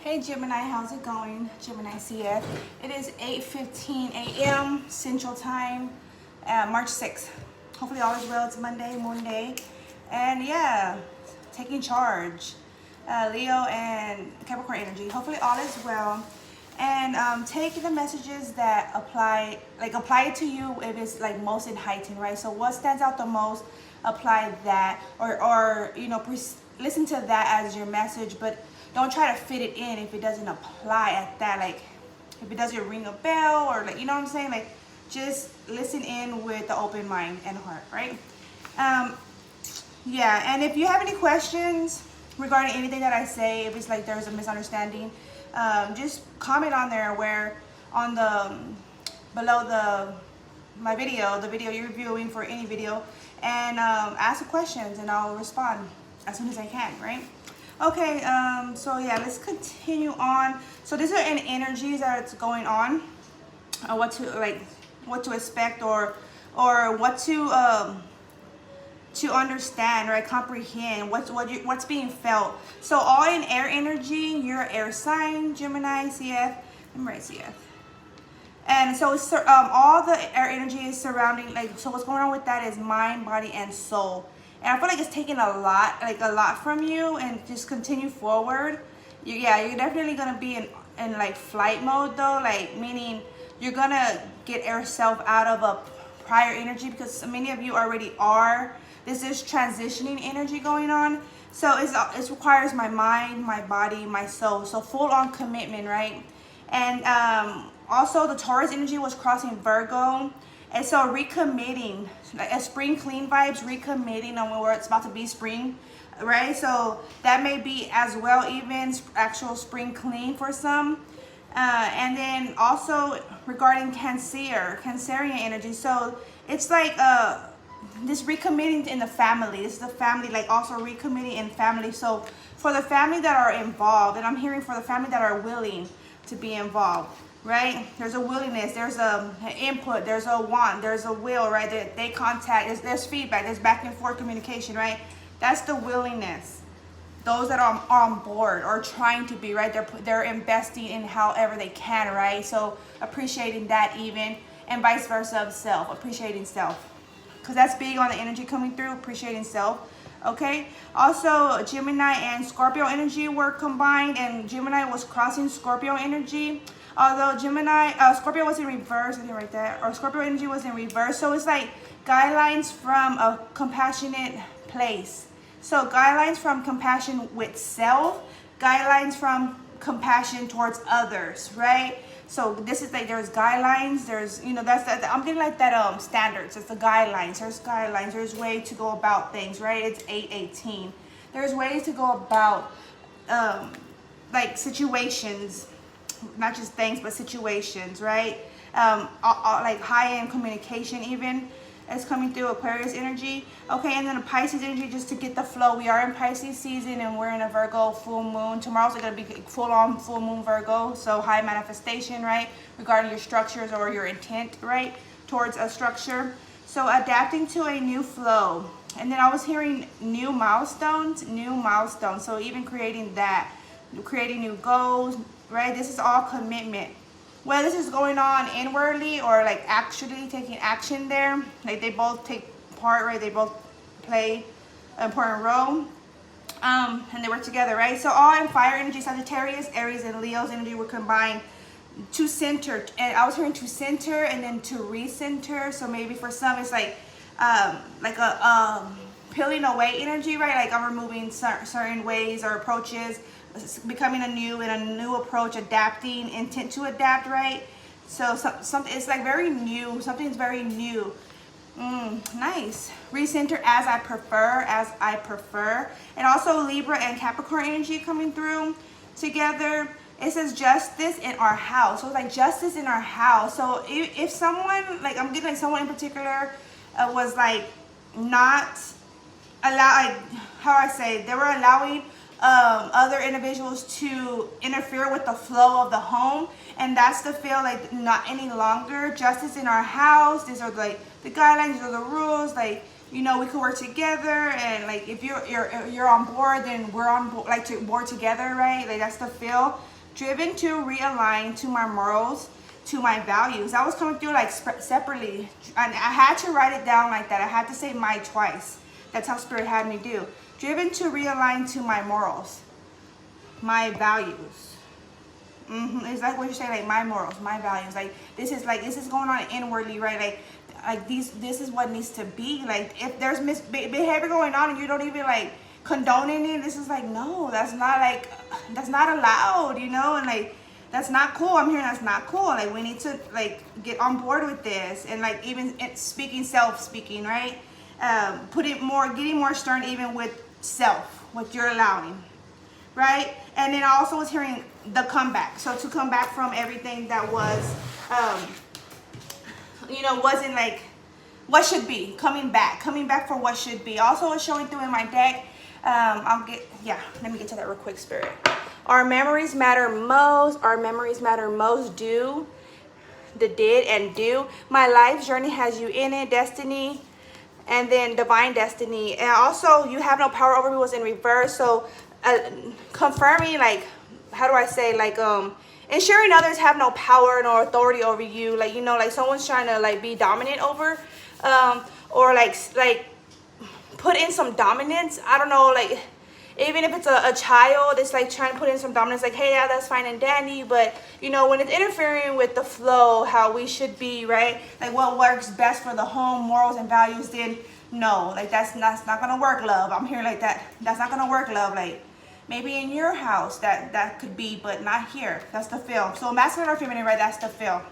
Hey Gemini, how's it going? Gemini CF. It is 8:15 a.m. Central Time, March 6th. Hopefully all is well. It's Monday, Moon Day. And yeah, taking charge. Leo and Capricorn energy. Hopefully all is well. And take the messages that apply it to you if it's like most heightened, right? So what stands out the most, apply that, or listen to that as your message, but don't try to fit it in if it doesn't apply at that. Like if it doesn't ring a bell, or like, you know what I'm saying? Like just listen in with the open mind and heart, right? Yeah, and if you have any questions regarding anything that I say, if it's like there's a misunderstanding, just comment on there where on the below my video, the video you're viewing for any video, and ask the questions and I'll respond as soon as I can, right? Okay, so yeah, let's continue on. So these are an energies that's going on, what to expect, or what to understand, right? Comprehend what's being felt. So all in air energy. You're an air sign, Gemini, CF. I'm right, CF. And so it's, all the air energy is surrounding, so what's going on with that is mind, body, and soul. And I feel like it's taking a lot from you, and just continue forward. You're definitely gonna be in like flight mode though, like meaning you're gonna get yourself out of a prior energy, because many of you already are. This is transitioning energy going on. So it requires my mind, my body, my soul. So full on commitment, right? And also the Taurus energy was crossing Virgo. And so recommitting, like a spring clean vibes, recommitting on where it's about to be spring, right? So that may be as well, even actual spring clean for some. And then also regarding Cancerian energy. So it's like this recommitting in the family. This is the family, like also recommitting in family. So for the family that are involved, and I'm hearing for the family that are willing to be involved, right? There's a willingness, there's an input, there's a want, there's a will, right? They contact, there's feedback, there's back and forth communication, right? That's the willingness. Those that are on board or trying to be, right? They're investing in however they can, right? So appreciating that even, and vice versa of self, appreciating self. Because that's big on the energy coming through, appreciating self. Okay, also Gemini and Scorpio energy were combined, and Gemini was crossing Scorpio energy. Although Scorpio was in reverse, I didn't write that, or Scorpio energy was in reverse. So it's like guidelines from a compassionate place. So guidelines from compassion with self, guidelines from compassion towards others, right? So this is like, there's guidelines, there's, that's that, I'm getting like that standards. It's the guidelines, there's way to go about things, right? It's 8:18. There's ways to go about like situations, not just things, but situations, right? Like high-end communication even is coming through. Aquarius energy. Okay, and then a Pisces energy, just to get the flow. We are in Pisces season, and we're in a Virgo full moon. Tomorrow's going to be full-on full moon Virgo, so high manifestation, right? Regarding your structures or your intent, right? Towards a structure. So adapting to a new flow. And then I was hearing new milestones. So even creating new goals, right? This is all commitment. Whether this is going on inwardly or like actually taking action there, like they both take part, right? They both play an important role, and they work together, right? So all in fire energy, Sagittarius, Aries, and Leo's energy were combined to center. And I was hearing to center and then to recenter. So maybe for some it's like a peeling away energy, right? Like I'm removing certain ways or approaches, becoming a new approach, adapting, intent to adapt, right? So something, it's like very new, something's very new. Nice. Recenter as I prefer. And also Libra and Capricorn energy coming through together. It says justice in our house. So it's like justice in our house. So if someone, like I'm getting like someone in particular was like not allow, like how I say, they were allowing other individuals to interfere with the flow of the home, and that's to feel like not any longer justice in our house. These are like the guidelines, these are the rules, like we could work together, and like if you're on board, then we're on board, like to board together, right? Like that's the feel. driven to realign to my morals, to my values. That was coming through like separately. And I had to write it down like that. I had to say my twice. That's how Spirit had me do. Driven to realign to my morals, my values. It's like what you're saying, like my morals, my values. Like this is going on inwardly, right? Like this is what needs to be. Like if there's behavior going on and you don't even like condoning it, this is like, no, that's not allowed, you know, and like that's not cool. I'm hearing that's not cool. Like we need to like get on board with this, and like even self-speaking, right? Getting more stern even with self, what you're allowing, right? And then I also was hearing the comeback. So to come back from everything that was, wasn't like what should be. Coming back for what should be. Also was showing through in my deck. Let me get to that real quick, Spirit. Our memories matter most. Our memories matter most. Do, the did and do. My life's journey has you in it. Destiny. And then divine destiny. And also you have no power over me was in reverse. So confirming, like, how do I say, like, ensuring others have no power nor authority over you. Like, you know, like someone's trying to like be dominant over, or like put in some dominance. I don't know, like even if it's a child, it's like trying to put in some dominance, like, hey, yeah, that's fine and dandy, but you know, when it's interfering with the flow, how we should be, right? Like what works best for the home, morals and values, then no, like that's not gonna work, love. I'm hearing like that's not gonna work, love. Like maybe in your house that could be, but not here. That's the feel. So masculine or feminine, right? That's the feel.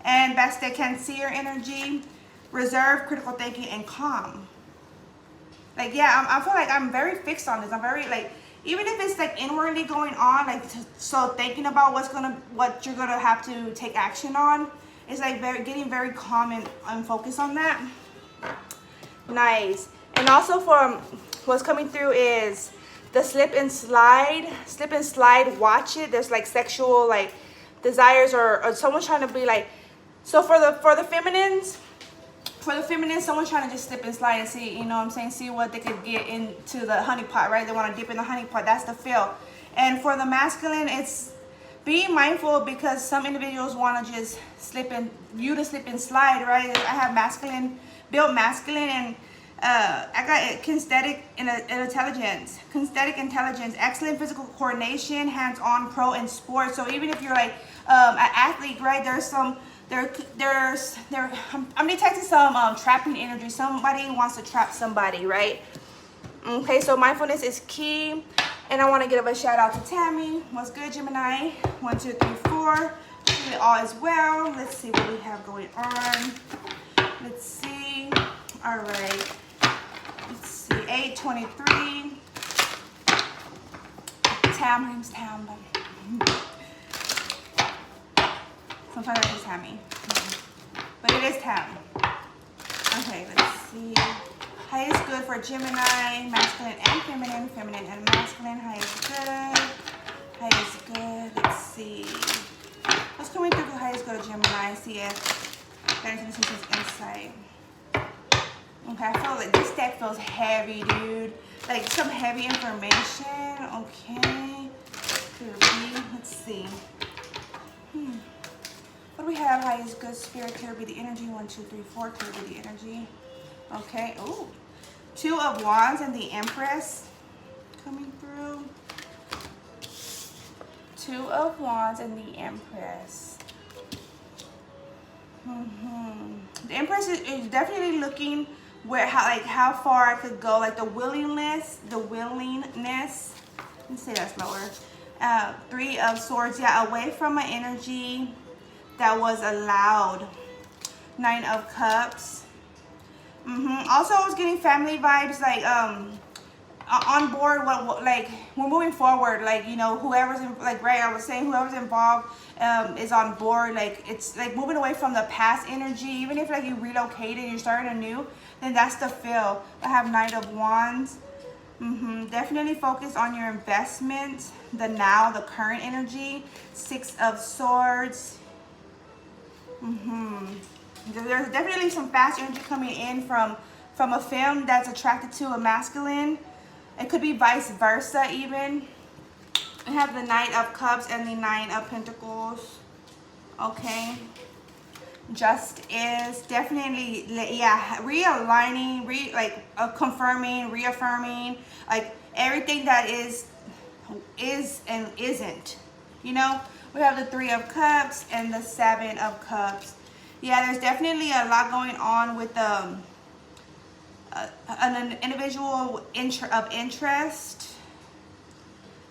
And best they can see your energy, reserve, critical thinking, and calm. Like, yeah, I feel like I'm very fixed on this. I'm very, like, even if it's, like, inwardly going on, like, so thinking about what you're going to have to take action on, it's, like, getting very calm and focused on that. Nice. And also for what's coming through is the slip and slide, watch it. There's, like, sexual, like, desires or someone trying to be, like, so for the feminines, someone's trying to just slip and slide and see, you know what I'm saying, see what they could get into the honey pot, right? They want to dip in the honey pot. That's the feel. And for the masculine, it's being mindful because some individuals want to just slip and slide, right? I have built masculine, and I got kinesthetic intelligence, excellent physical coordination, hands-on, pro in sports. So even if you're like an athlete, right? I'm detecting some trapping energy. Somebody wants to trap somebody, right? Okay, so mindfulness is key. And I want to give a shout out to Tammy. What's good, Gemini? 1, 2, 3, 4. All is well. Let's see what we have going on. Let's see. All right. Let's see. 823. Tam. My name's Tam. Sometimes I just Tammy. But it is Tam. Okay, let's see. High is good for Gemini, masculine and feminine, feminine and masculine. High is good. High is good. Let's see. What's coming through for high is good, Gemini? See if there's insight. Okay, I feel like this deck feels heavy, dude. Like some heavy information. Okay. Could be. Let's see. What do we have? High is good. Spirit, could be the energy. 1, 2, 3, 4. Could be the energy. Okay. Ooh. 2 of Wands and the Empress coming through. 2 of Wands and the Empress. The Empress is definitely looking how far I could go. Like the willingness. Let's say that slower. 3 of Swords. Yeah, away from my energy that was allowed. 9 of Cups. Also, I was getting family vibes, like on board. Like we're moving forward. Like, you know, whoever's I was saying, whoever's involved is on board. Like it's like moving away from the past energy. Even if like you relocated, you're starting anew, then that's the feel. I have Knight of Wands. Definitely focus on your investment, the now, the current energy. 6 of Swords. There's definitely some fast energy coming in from a femme that's attracted to a masculine. It could be vice versa even. We have the Knight of Cups and the Nine of Pentacles. Okay. Just is definitely, yeah, realigning, confirming, reaffirming, like everything that is and isn't. You know, we have the Three of Cups and the Seven of Cups. Yeah, there's definitely a lot going on with an individual of interest.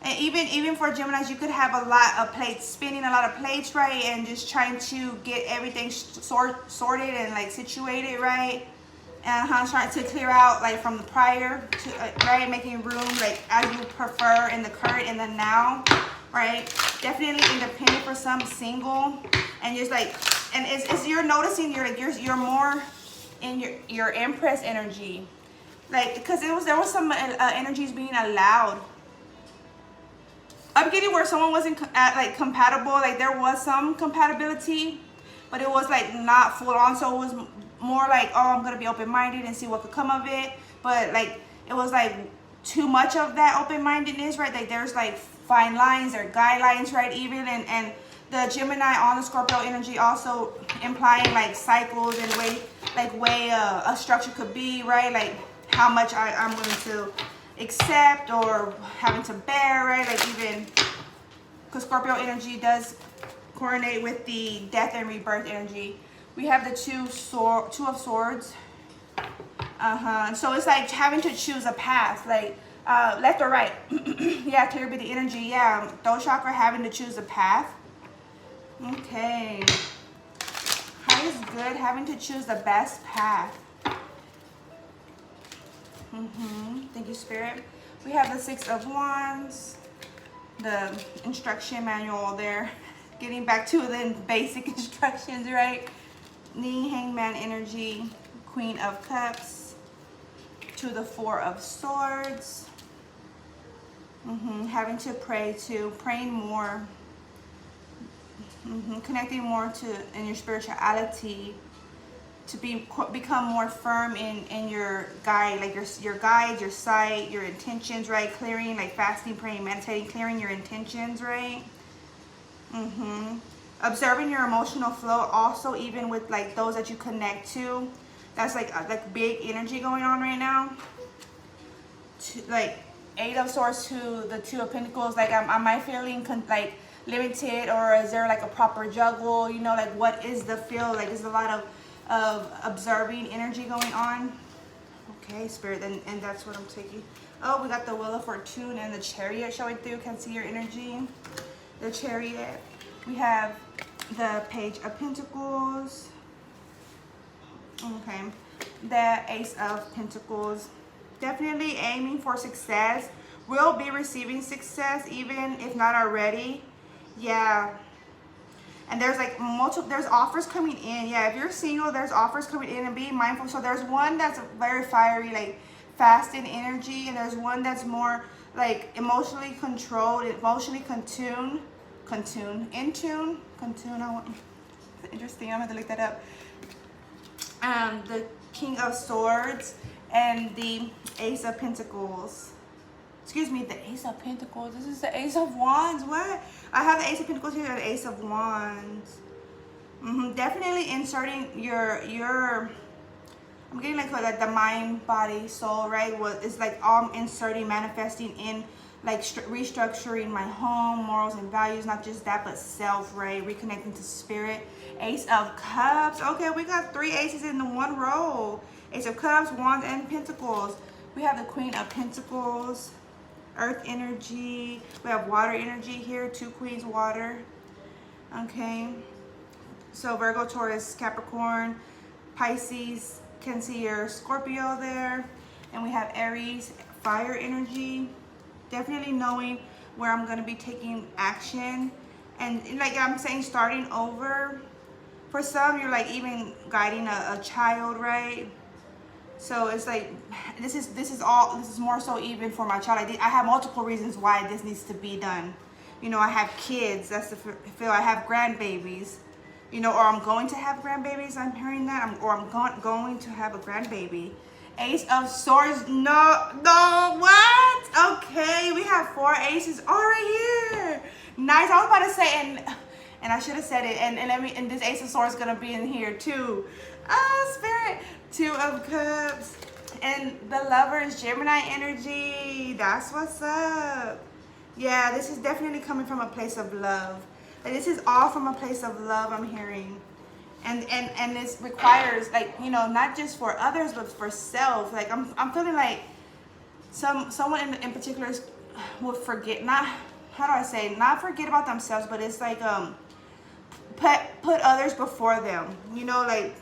And even for Geminis, you could have a lot of plates, spinning a lot of plates, right? And just trying to get everything sorted and like situated, right? And trying to clear out like from the prior to right, making room like as you prefer in the current and the now, right? Definitely independent for some, single, and just like, and it's you're noticing you're more in your Empress energy, like because there was some energies being allowed. I'm getting where someone wasn't like compatible, like there was some compatibility, but it was like not full on. So it was more like, oh, I'm gonna be open-minded and see what could come of it. But like it was like too much of that open-mindedness, right? Like there's like fine lines or guidelines, right? Even and the Gemini on the Scorpio energy also implying like cycles and way a structure could be, right? Like how much I'm willing to accept or having to bear, right? Like even because Scorpio energy does coordinate with the death and rebirth energy. We have the Two of Swords. So it's like having to choose a path, like left or right. Yeah, clear be the energy. Yeah, throat chakra, having to choose a path. Okay. Heart is good, having to choose the best path. Thank you, Spirit. We have the Six of Wands, the instruction manual there. Getting back to the basic instructions, right? The Hangman energy, Queen of Cups, to the Four of Swords. Having to praying more, connecting more to in your spirituality, to become more firm in your guide, like your guide, your sight, your intentions, right? Clearing, like fasting, praying, meditating, clearing your intentions, right? Observing your emotional flow, also even with like those that you connect to. That's like big energy going on right now. Like Eight of Swords to the Two of Pentacles. Like am I feeling like limited, or is there like a proper juggle? You know, like what is the feel? Like there's a lot of observing energy going on. Okay, Spirit, and that's what I'm taking. Oh, we got the Wheel of Fortune and the Chariot showing through. Can see your energy. The Chariot. We have the Page of Pentacles. Okay, the Ace of Pentacles. Definitely aiming for success. Will be receiving success, even if not already. Yeah. And there's like there's offers coming in. Yeah, if you're single, there's offers coming in, and be mindful. So there's one that's very fiery, like fast in energy, and there's one that's more like emotionally controlled, emotionally in tune. Interesting, I'm gonna have to look that up. The King of Swords and the Ace of Pentacles. Excuse me, the Ace of Pentacles. This is the Ace of Wands. What? I have the Ace of Pentacles here and the Ace of Wands. Definitely inserting your I'm getting like the mind, body, soul, right? What it's like all inserting, manifesting in like restructuring my home, morals and values, not just that, but self, right? Reconnecting to spirit. Ace of Cups. Okay, we got 3 aces in the one row. Ace of Cups, Wands, and Pentacles. We have the Queen of Pentacles, Earth energy. We have water energy here, 2 queens, water. Okay. So Virgo, Taurus, Capricorn, Pisces, can see your Scorpio there. And we have Aries, fire energy. Definitely knowing where I'm going to be taking action. And like I'm saying, starting over. For some, you're like even guiding a child, right? So it's like this is more so even for my child. I have multiple reasons why this needs to be done. You know, I have kids. That's the feel. I have grandbabies. You know, or I'm going to have grandbabies. I'm hearing that. Or I'm going to have a grandbaby, Ace of Swords. No, what? Okay, we have 4 aces all right here. Nice. I was about to say, and I should have said it. And this Ace of Swords is gonna be in here too. Spirit. 2 of Cups. And the Lovers, Gemini energy. That's what's up. Yeah, this is definitely coming from a place of love. Like, this is all from a place of love, I'm hearing. And this requires, like, you know, not just for others, but for self. Like, I'm feeling like someone in particular will forget, not, how do I say, not forget about themselves, but it's like, put others before them, you know, like,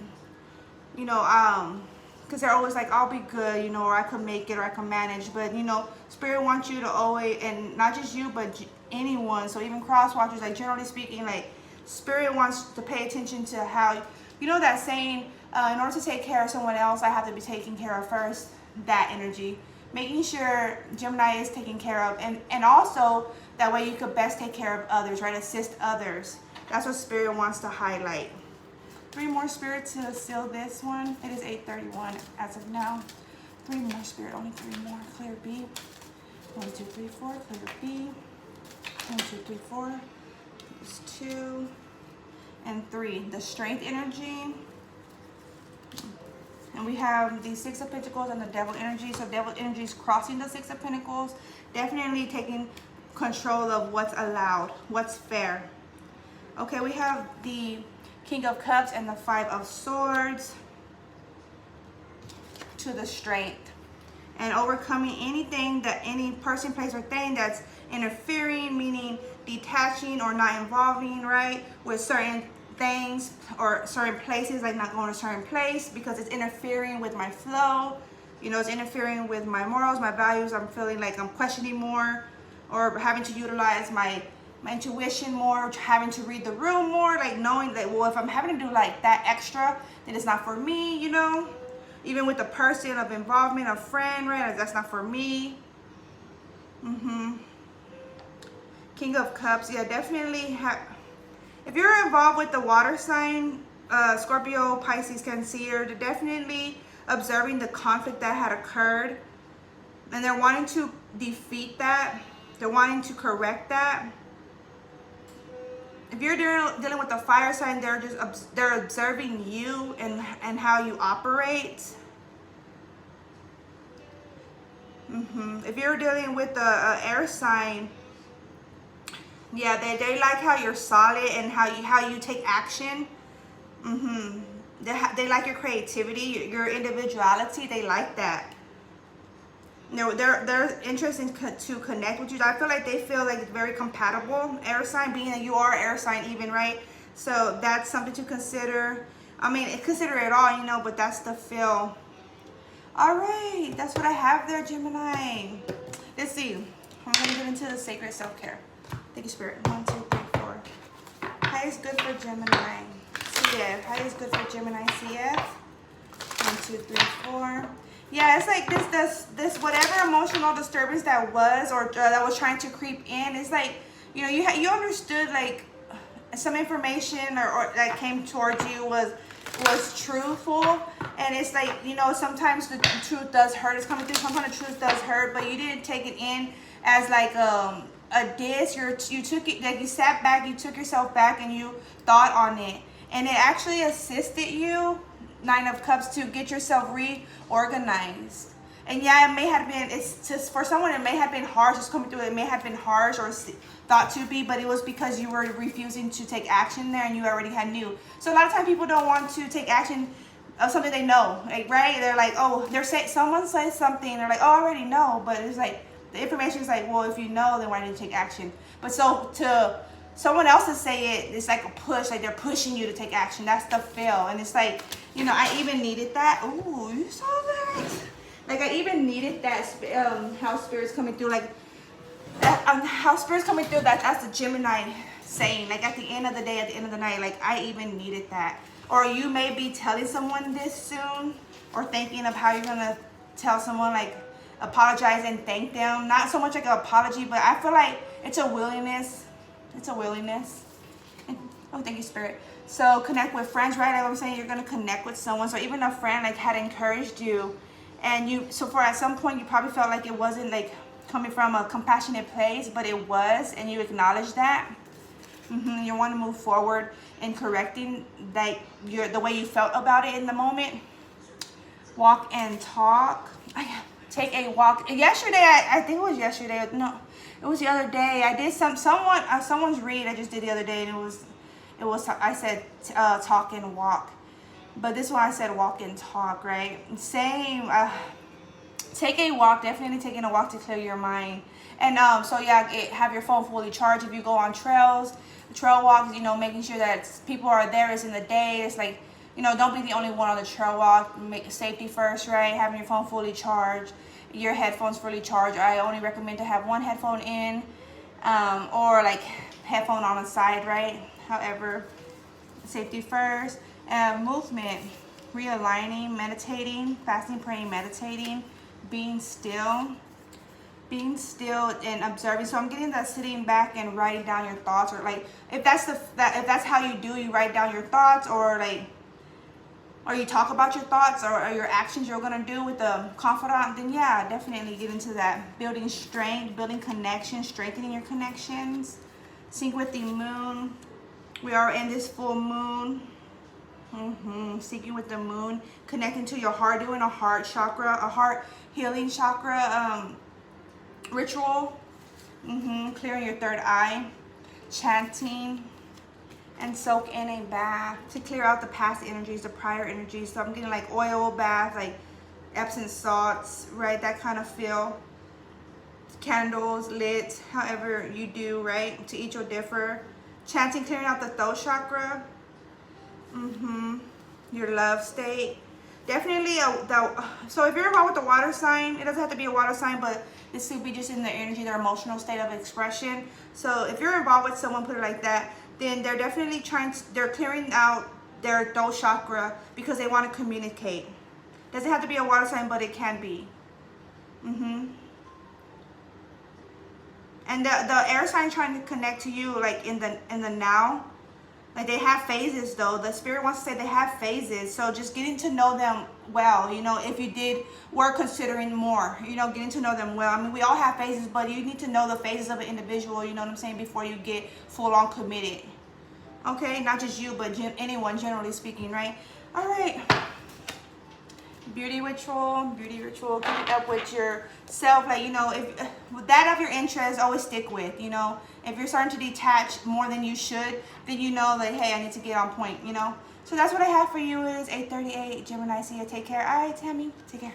you know, because they're always like, I'll be good, you know, or I could make it, or I can manage. But, you know, Spirit wants you to always, and not just you, but anyone, so even cross watchers, like, generally speaking, like, Spirit wants to pay attention to how, you know, that saying, in order to take care of someone else, I have to be taken care of first. That energy, making sure Gemini is taken care of, and also that way you could best take care of others, right? Assist others. That's what Spirit wants to highlight. 3 more, Spirit, to seal this one. It is 8:31 as of now. 3 more, Spirit, only 3 more. Clear B. 1, 2, 3, 4. Clear B. 1, 2, 3, 4. There's 2 and 3. The Strength energy. And we have the 6 of Pentacles and the Devil energy. So Devil energy is crossing the 6 of Pentacles. Definitely taking control of what's allowed, what's fair. Okay, we have the King of Cups and the 5 of Swords to the Strength. And overcoming anything that any person, place, or thing that's interfering, meaning detaching or not involving, right, with certain things or certain places, like not going to a certain place because it's interfering with my flow, you know, it's interfering with my morals, my values. I'm feeling like I'm questioning more, or having to utilize my intuition more, having to read the room more, like knowing that, well, if I'm having to do like that extra, then it's not for me, you know, even with the person of involvement, a friend, right, that's not for me. King of Cups, yeah, definitely if you're involved with the water sign, Scorpio, Pisces, Cancer, they're definitely observing the conflict that had occurred, and they're wanting to defeat that. They're wanting to correct that. If you're dealing with the fire sign, they're observing you and how you operate. If you're dealing with the air sign, yeah, they like how you're solid and how you take action. They like your creativity, your individuality. They like that. They're interested to connect with you. I feel like they feel like it's very compatible. Air sign, being that you are air sign even, right? So that's something to consider. I mean, consider it all, you know, but that's the feel. All right, that's what I have there, Gemini. Let's see. I'm going to get into the sacred self-care. Thank you, Spirit. 1, 2, 3, 4. High is good for Gemini. CF. High is good for Gemini, CF. 1, 2, 3, 4. Yeah, it's like this whatever emotional disturbance that was, or that was trying to creep in. It's like, you know, you understood like some information or that came towards you was truthful, and it's like, you know, sometimes the truth does hurt. It's coming through. Sometimes the truth does hurt, but you didn't take it in as like a diss. You took it, like you sat back, you took yourself back, and you thought on it, and it actually assisted you. 9 of Cups, to get yourself reorganized. And yeah, it may have been, it's just for someone, it may have been harsh, just coming through, it may have been harsh or thought to be, but it was because you were refusing to take action there and you already had knew. So a lot of times people don't want to take action of something they know, like, right? They're like, oh, someone says something, they're like, oh, I already know, but it's like, the information is like, well, if you know, then why didn't you take action? But so to someone else to say it, it's like a push, like they're pushing you to take action. That's the feel. And it's like, you know, I even needed that. Ooh, you saw that? Like, I even needed that, how Spirit's coming through, like, how Spirit's coming through, that's the Gemini saying, like, at the end of the day, at the end of the night, like, I even needed that. Or you may be telling someone this soon, or thinking of how you're going to tell someone, like, apologize and thank them. Not so much like an apology, but I feel like it's a willingness. It's a willingness. Oh, thank you, Spirit. So connect with friends, right? Like I'm saying, you're going to connect with someone. So even a friend like had encouraged you And so for at some point, you probably felt like it wasn't like coming from a compassionate place, but it was, and you acknowledge that. You want to move forward in correcting that the way you felt about it in the moment. Walk and talk. Take a walk. Yesterday, I think it was yesterday. No, it was the other day. I did someone's read I just did the other day, and it was I said talk and walk, but this one I said walk and talk, right? Same. Take a walk. Definitely taking a walk to clear your mind. And so yeah, have your phone fully charged if you go on trail walks. You know, making sure that people are there is in the day. It's like, you know, don't be the only one on the trail walk. Make safety first, right? Having your phone fully charged, your headphones fully charged. I only recommend to have one headphone in, or like headphone on the side, right? However, safety first. Movement, realigning, meditating, fasting, praying, meditating, being still and observing. So I'm getting that sitting back and writing down your thoughts, or like if that's how you do, you write down your thoughts, or you talk about your thoughts or your actions you're gonna do with the confidant, then yeah, definitely get into that. Building strength, building connections, strengthening your connections. Sync with the moon. We are in this full moon. Syncing with the moon, connecting to your heart, doing a heart chakra, a heart healing chakra ritual. Clearing your third eye, chanting, and soak in a bath to clear out the past energies, the prior energies. So I'm getting like oil bath, like Epsom salts, right? That kind of feel. Candles lit, however you do, right? To each will differ. Chanting, clearing out the throat chakra. Your love state. Definitely so if you're involved with the water sign, it doesn't have to be a water sign, but this could be just in their energy, their emotional state of expression. So if you're involved with someone, put it like that, then they're definitely they're clearing out their throat chakra because they want to communicate. Doesn't have to be a water sign, but it can be. And the air sign trying to connect to you, like in the now. Like they have phases though. The spirit wants to say they have phases. So just getting to know them well, you know, if you were considering more, you know, getting to know them well. I mean, we all have phases, but you need to know the phases of an individual, you know what I'm saying, before you get full on committed. Okay, not just you, but anyone, generally speaking, right? All right. Beauty ritual. Keep it up with yourself. Like, you know, if that of your interest, always stick with, you know. If you're starting to detach more than you should, then you know that, hey, I need to get on point, you know. So that's what I have for you. It is 8:38. Gemini, see you. Take care. All right, Tammy. Take care.